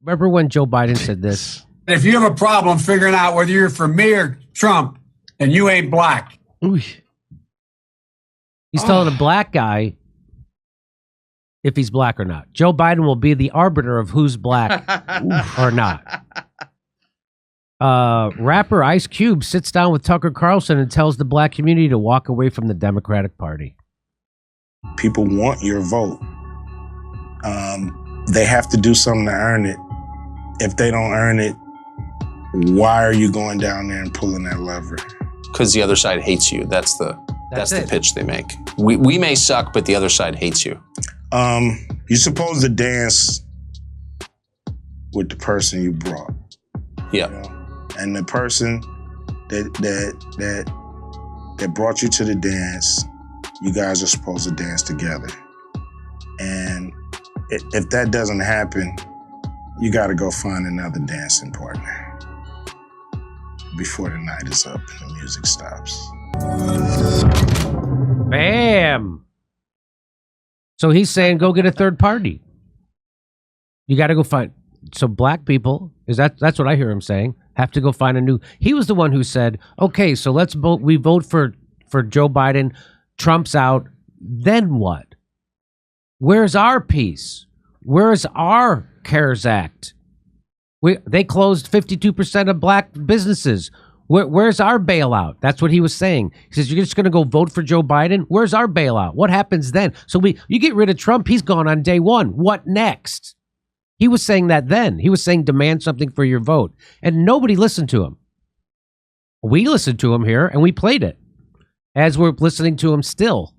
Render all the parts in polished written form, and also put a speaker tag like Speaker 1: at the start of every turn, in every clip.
Speaker 1: Remember when Joe Biden said this?
Speaker 2: If you have a problem figuring out whether you're for me or Trump and you ain't black.
Speaker 1: Ooh. He's telling a black guy if he's black or not. Joe Biden will be the arbiter of who's black or not. Rapper Ice Cube sits down with Tucker Carlson and tells the black community to walk away from the Democratic Party.
Speaker 3: People want your vote. They have to do something to earn it. If they don't earn it, why are you going down there and pulling that lever?
Speaker 4: Because the other side hates you. That's the pitch they make. We may suck, but the other side hates you.
Speaker 3: You're supposed to dance with the person you brought.
Speaker 4: Yeah.
Speaker 3: You know? And the person that brought you to the dance, you guys are supposed to dance together. And if that doesn't happen, you got to go find another dancing partner before the night is up and the music stops.
Speaker 1: Bam! So he's saying go get a third party. You got to go find. So black people, that's what I hear him saying, have to go find a new. He was the one who said, okay, so let's vote. We vote for Joe Biden. Trump's out. Then what? Where's our peace? Where's our CARES Act? They closed 52% of black businesses. Where's our bailout? That's what he was saying. He says, you're just going to go vote for Joe Biden? Where's our bailout? What happens then? So you get rid of Trump, he's gone on day one. What next? He was saying that then. He was saying demand something for your vote. And nobody listened to him. We listened to him here, and we played it. As we're listening to him still.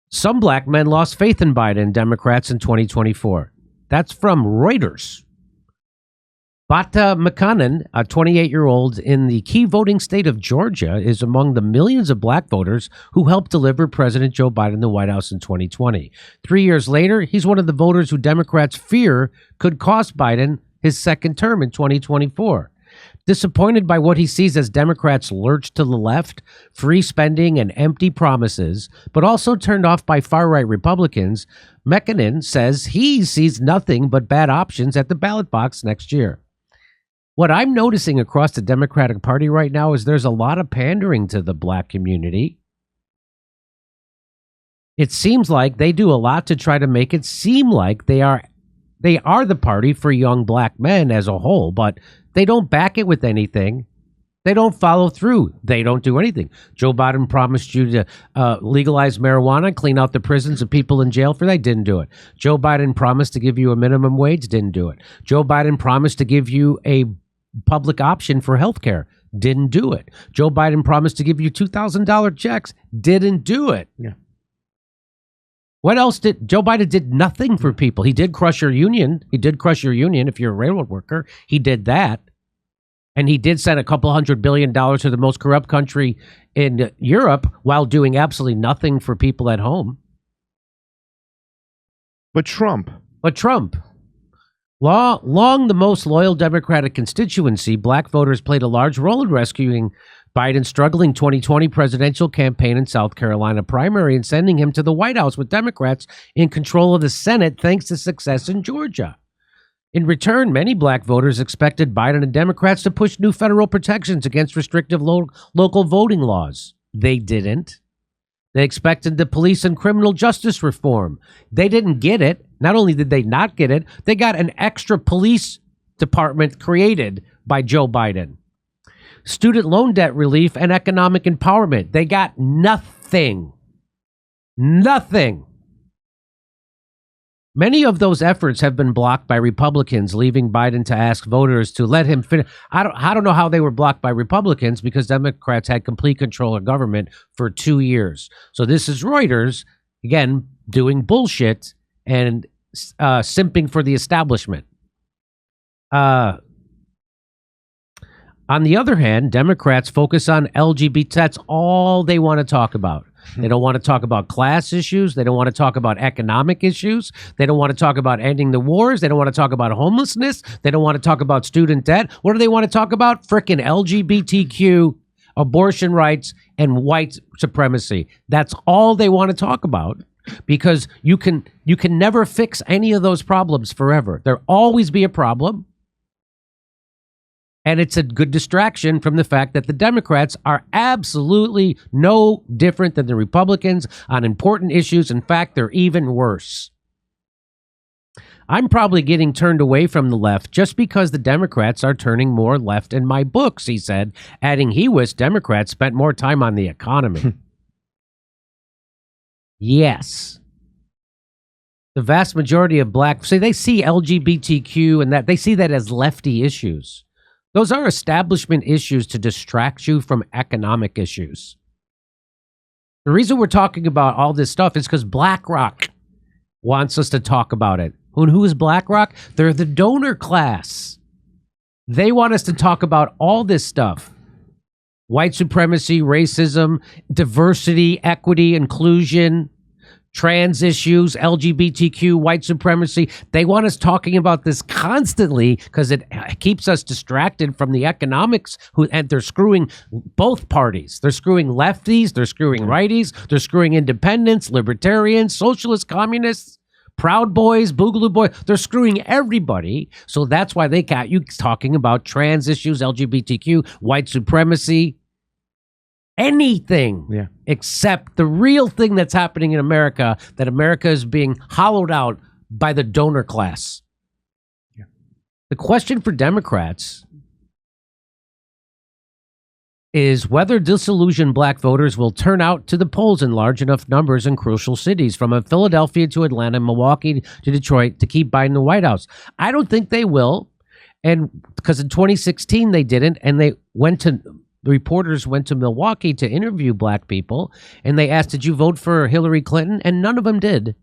Speaker 1: Some black men lost faith in Biden Democrats in 2024. That's from Reuters. Bata McConnell, a 28-year-old in the key voting state of Georgia, is among the millions of black voters who helped deliver President Joe Biden the White House in 2020. 3 years later, he's one of the voters who Democrats fear could cost Biden his second term in 2024. Disappointed by what he sees as Democrats lurch to the left, free spending and empty promises, but also turned off by far-right Republicans, McConnell says he sees nothing but bad options at the ballot box next year. What I'm noticing across the Democratic Party right now is there's a lot of pandering to the black community. It seems like they do a lot to try to make it seem like they are the party for young black men as a whole, but they don't back it with anything. They don't follow through. They don't do anything. Joe Biden promised you to legalize marijuana, clean out the prisons of people in jail for that. Didn't do it. Joe Biden promised to give you a minimum wage. Didn't do it. Joe Biden promised to give you a public option for health care. Didn't do it. Joe Biden promised to give you $2,000 checks. Didn't do it.
Speaker 5: Yeah.
Speaker 1: What else did Joe Biden did nothing for people? He did crush your union. He did crush your union if you're a railroad worker. He did that. And he did send a couple $100 billion to the most corrupt country in Europe while doing absolutely nothing for people at home.
Speaker 5: But Trump.
Speaker 1: Long the most loyal Democratic constituency, black voters played a large role in rescuing Biden's struggling 2020 presidential campaign in South Carolina primary and sending him to the White House with Democrats in control of the Senate thanks to success in Georgia. In return, many black voters expected Biden and Democrats to push new federal protections against restrictive local voting laws. They didn't. They expected the police and criminal justice reform. They didn't get it. Not only did they not get it, they got an extra police department created by Joe Biden. Student loan debt relief and economic empowerment. They got nothing. Nothing. Many of those efforts have been blocked by Republicans, leaving Biden to ask voters to let him finish. I don't know how they were blocked by Republicans because Democrats had complete control of government for 2 years. So this is Reuters, again, doing bullshit and simping for the establishment. On the other hand, Democrats focus on LGBT. That's all they want to talk about. They don't want to talk about class issues. They don't want to talk about economic issues. They don't want to talk about ending the wars. They don't want to talk about homelessness. They don't want to talk about student debt. What do they want to talk about? Frickin' LGBTQ, abortion rights, and white supremacy. That's all they want to talk about. because you can never fix any of those problems forever. There'll always be a problem. And it's a good distraction from the fact that the Democrats are absolutely no different than the Republicans on important issues. In fact, they're even worse. I'm probably getting turned away from the left just because the Democrats are turning more left in my books, he said, adding he wished Democrats spent more time on the economy. Yes. The vast majority of black, they see LGBTQ and that, they see that as lefty issues. Those are establishment issues to distract you from economic issues. The reason we're talking about all this stuff is because BlackRock wants us to talk about it. Who is BlackRock? They're the donor class. They want us to talk about all this stuff. White supremacy, racism, diversity, equity, inclusion, trans issues, LGBTQ, white supremacy. They want us talking about this constantly because it keeps us distracted from the economics, and they're screwing both parties. They're screwing lefties, they're screwing righties, they're screwing independents, libertarians, socialists, communists, Proud Boys, Boogaloo Boys. They're screwing everybody. So that's why they got you talking about trans issues, LGBTQ, white supremacy, anything except the real thing that's happening in America, that America is being hollowed out by the donor class. Yeah. The question for Democrats is whether disillusioned black voters will turn out to the polls in large enough numbers in crucial cities, from Philadelphia to Atlanta, Milwaukee to Detroit, to keep Biden in the White House. I don't think they will, and because in 2016 they didn't, and the reporters went to Milwaukee to interview black people, and they asked, did you vote for Hillary Clinton? And none of them did.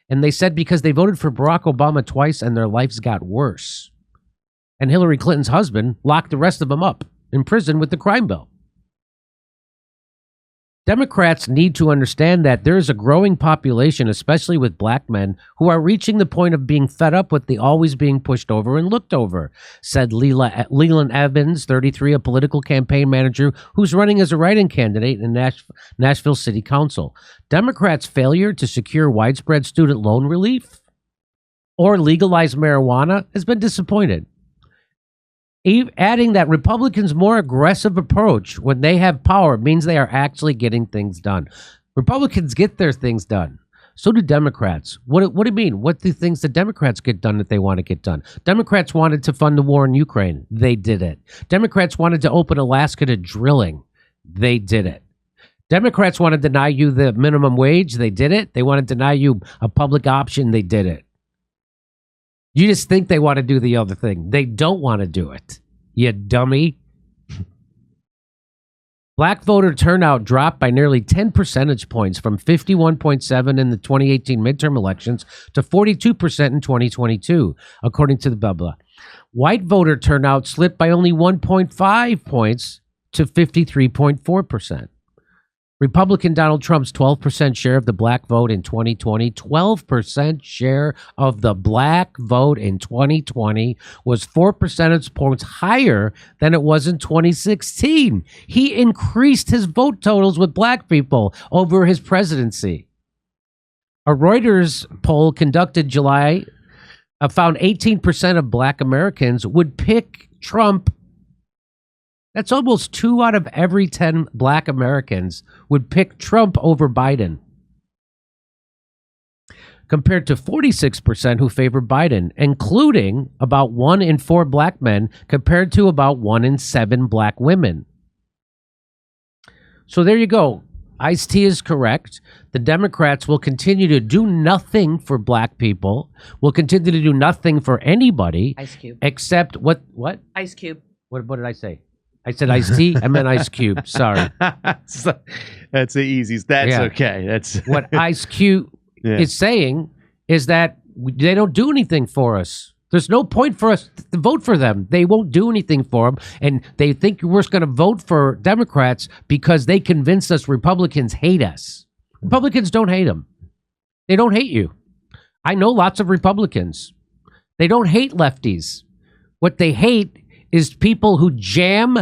Speaker 1: And they said because they voted for Barack Obama twice and their lives got worse. And Hillary Clinton's husband locked the rest of them up in prison with the crime bill. Democrats need to understand that there is a growing population, especially with black men, who are reaching the point of being fed up with the always being pushed over and looked over, said Leland Evans, 33, a political campaign manager who's running as a write-in candidate in Nashville City Council. Democrats' failure to secure widespread student loan relief or legalize marijuana has been disappointed. Adding that Republicans' more aggressive approach when they have power means they are actually getting things done. Republicans get their things done. So do Democrats. What do you mean? What do things that Democrats get done that they want to get done? Democrats wanted to fund the war in Ukraine. They did it. Democrats wanted to open Alaska to drilling. They did it. Democrats want to deny you the minimum wage. They did it. They want to deny you a public option. They did it. You just think they want to do the other thing. They don't want to do it, you dummy. Black voter turnout dropped by nearly 10 percentage points from 51.7 in the 2018 midterm elections to 42% in 2022, according to the blah, blah. White voter turnout slipped by only 1.5 points to 53.4%. Republican Donald Trump's 12% share of the black vote in 2020, 12% share of the black vote in 2020 was 4 percentage points higher than it was in 2016. He increased his vote totals with black people over his presidency. A Reuters poll conducted July found 18% of black Americans would pick Trump. That's almost 2 out of every 10 black Americans would pick Trump over Biden, compared to 46% who favor Biden, including about 1 in 4 black men, compared to about 1 in 7 black women. So there you go. Ice-T is correct. The Democrats will continue to do nothing for black people, will continue to do nothing for anybody.
Speaker 5: Ice Cube.
Speaker 1: Except what?
Speaker 5: Ice Cube.
Speaker 1: What did I say? I said Ice-T. I meant Ice Cube. Sorry.
Speaker 6: That's the easiest. That's okay. That's
Speaker 1: what Ice Cube is saying is that they don't do anything for us. There's no point for us to vote for them. They won't do anything for them. And they think we're going to vote for Democrats because they convinced us Republicans hate us. Republicans don't hate them. They don't hate you. I know lots of Republicans. They don't hate lefties. What they hate is people who jam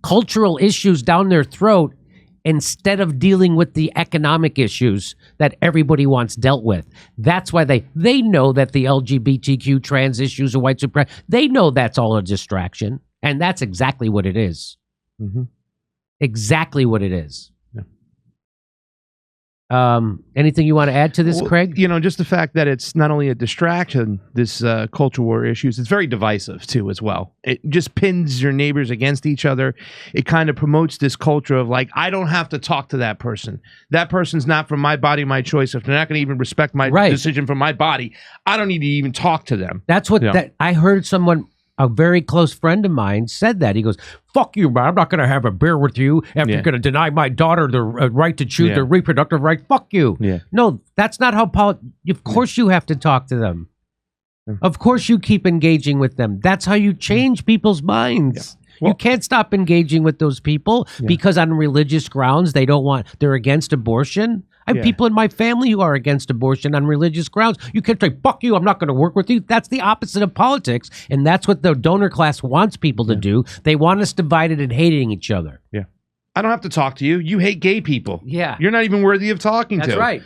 Speaker 1: cultural issues down their throat instead of dealing with the economic issues that everybody wants dealt with. That's why they know that the LGBTQ trans issues are white supremacy. They know that's all a distraction. And that's exactly what it is.
Speaker 6: Mm-hmm.
Speaker 1: Exactly what it is.
Speaker 6: Yeah.
Speaker 1: Anything you want to add to this, Craig?
Speaker 6: You know, just the fact that it's not only a distraction, this culture war issues, it's very divisive too as well. It just pins your neighbors against each other. It kind of promotes this culture of like, I don't have to talk to that person. That person's not from my body, my choice. If they're not going to even respect my decision for my body, I don't need to even talk to them.
Speaker 1: That's what I heard someone, a very close friend of mine, said that. He goes, fuck you, man. I'm not going to have a beer with you if you're going to deny my daughter the right to choose their reproductive right. Fuck you. Yeah. No, that's not how of course you have to talk to them. Of course you keep engaging with them. That's how you change people's minds. Well, you can't stop engaging with those people because on religious grounds they're against abortion. I have people in my family who are against abortion on religious grounds. You can't say, fuck you, I'm not going to work with you. That's the opposite of politics. And that's what the donor class wants people to do. They want us divided and hating each other.
Speaker 6: Yeah. I don't have to talk to you. You hate gay people.
Speaker 1: Yeah.
Speaker 6: You're not even worthy of talking to.
Speaker 1: That's right.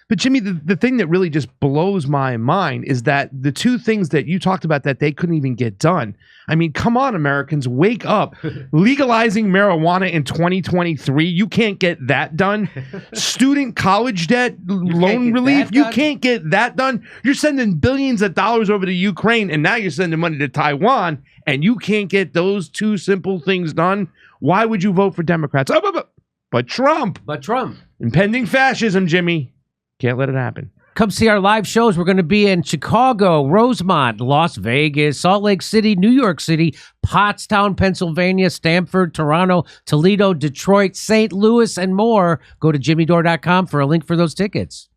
Speaker 6: But Jimmy, the thing that really just blows my mind is that the two things that you talked about that they couldn't even get done. I mean, come on, Americans, wake up. Legalizing marijuana in 2023, you can't get that done. Student college debt, loan relief, you can't get that done. You're sending billions of dollars over to Ukraine, and now you're sending money to Taiwan, and you can't get those two simple things done. Why would you vote for Democrats? But Trump.
Speaker 1: But Trump.
Speaker 6: Impending fascism, Jimmy. Can't let it happen.
Speaker 1: Come see our live shows. We're going to be in Chicago, Rosemont, Las Vegas, Salt Lake City, New York City, Pottstown, Pennsylvania, Stamford, Toronto, Toledo, Detroit, St. Louis, and more. Go to jimmydore.com for a link for those tickets.